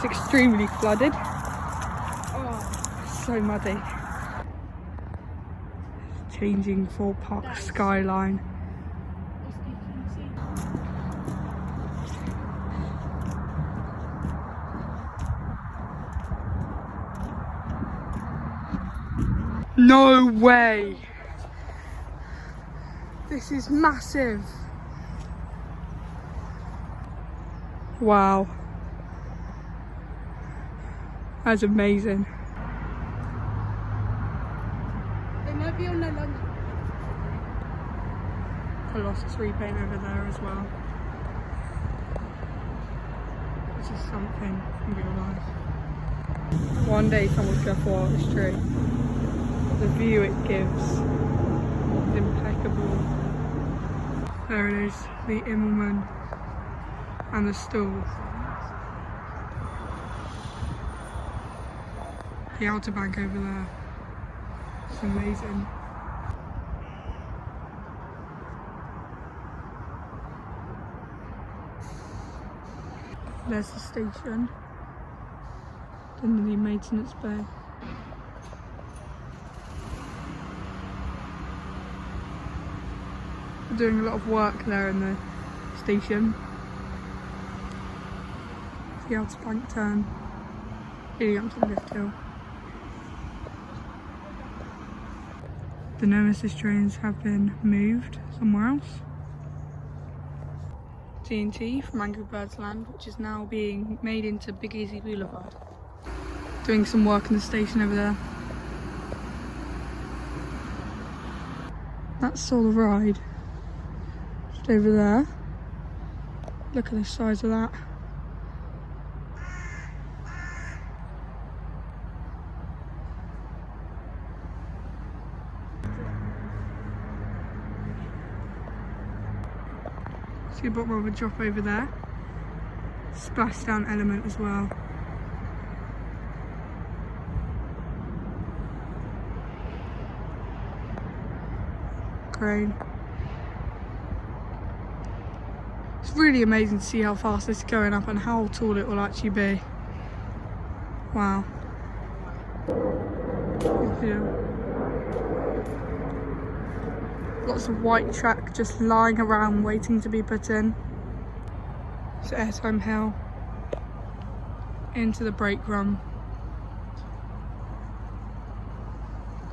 It's extremely flooded. Oh, so muddy. Changing Thorpe Park skyline. No way! This is massive. Wow. That's amazing. They might be on their lunch. Colossus repaint over there as well. Which is something in real life. One day someone's going to fall out this tree. The view it gives is impeccable. There it is, the Immelman and the stalls. The outer bank over there. It's amazing. There's the station in the maintenance bay. We're doing a lot of work there in the station. The outer bank turn leading up to the lift hill. The Nemesis trains have been moved somewhere else. TNT from Angry Birds Land, which is now being made into Big Easy Boulevard. Doing some work in the station over there. That's all the ride. Just over there. Look at the size of that. See a bit more of a drop over there. Splashdown element as well. Crane. It's really amazing to see how fast this is going up and how tall it will actually be. Wow. Yeah. Lots of white track just lying around waiting to be put in. So Airtime Hill into the brake run.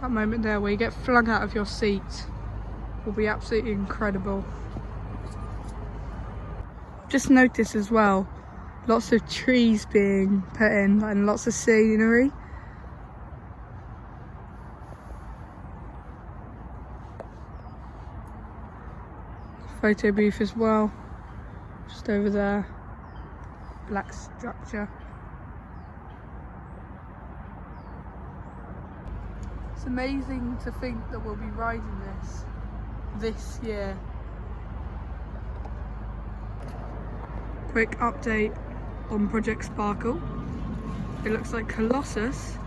That moment there where you get flung out of your seat will be absolutely incredible. Just noticed as well, lots of trees being put in and lots of scenery. Photo booth as well, just over there, black structure. It's amazing to think that we'll be riding this year. Quick update on Project Sparkle. It looks like Colossus's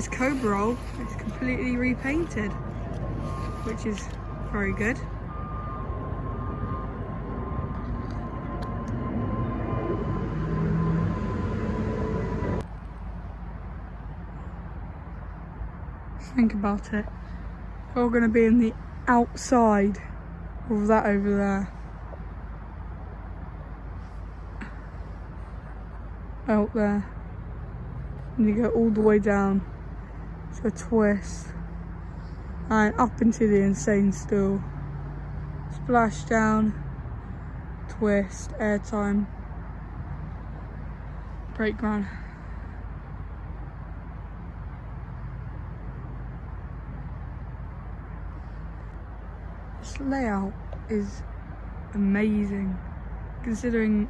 Cobra is completely repainted, which is very good. Think about it. We're all going to be in the outside of that over there. Out there. And you go all the way down to a twist. And up into the insane stool. Splash down. Twist. Airtime. Brake run. This layout is amazing, considering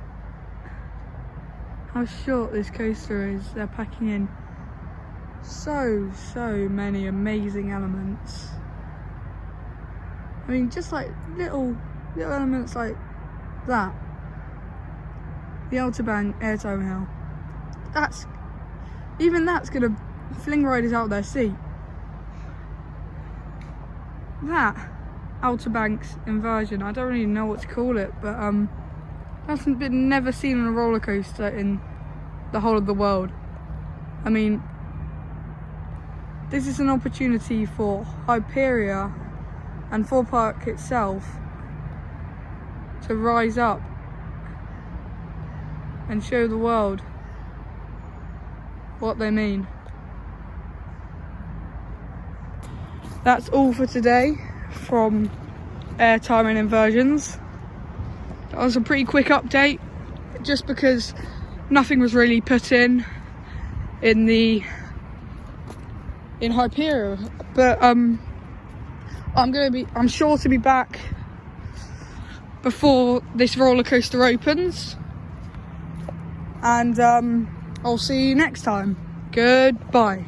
how short this coaster is. They're packing in so many amazing elements. I mean, just like little elements like that. The Outer Bank Airtime Hill. That's gonna fling riders out their seat. That Outer Banks inversion, I don't really know what to call it, but that's been never seen on a roller coaster in the whole of the world. I mean, this is an opportunity for Hyperia and for Park itself to rise up and show the world what they mean. That's all for today from Airtime&Inversions. That was a pretty quick update, just because nothing was really put in Hyperia. But I'm sure to be back before this roller coaster opens, and I'll see you next time. Goodbye.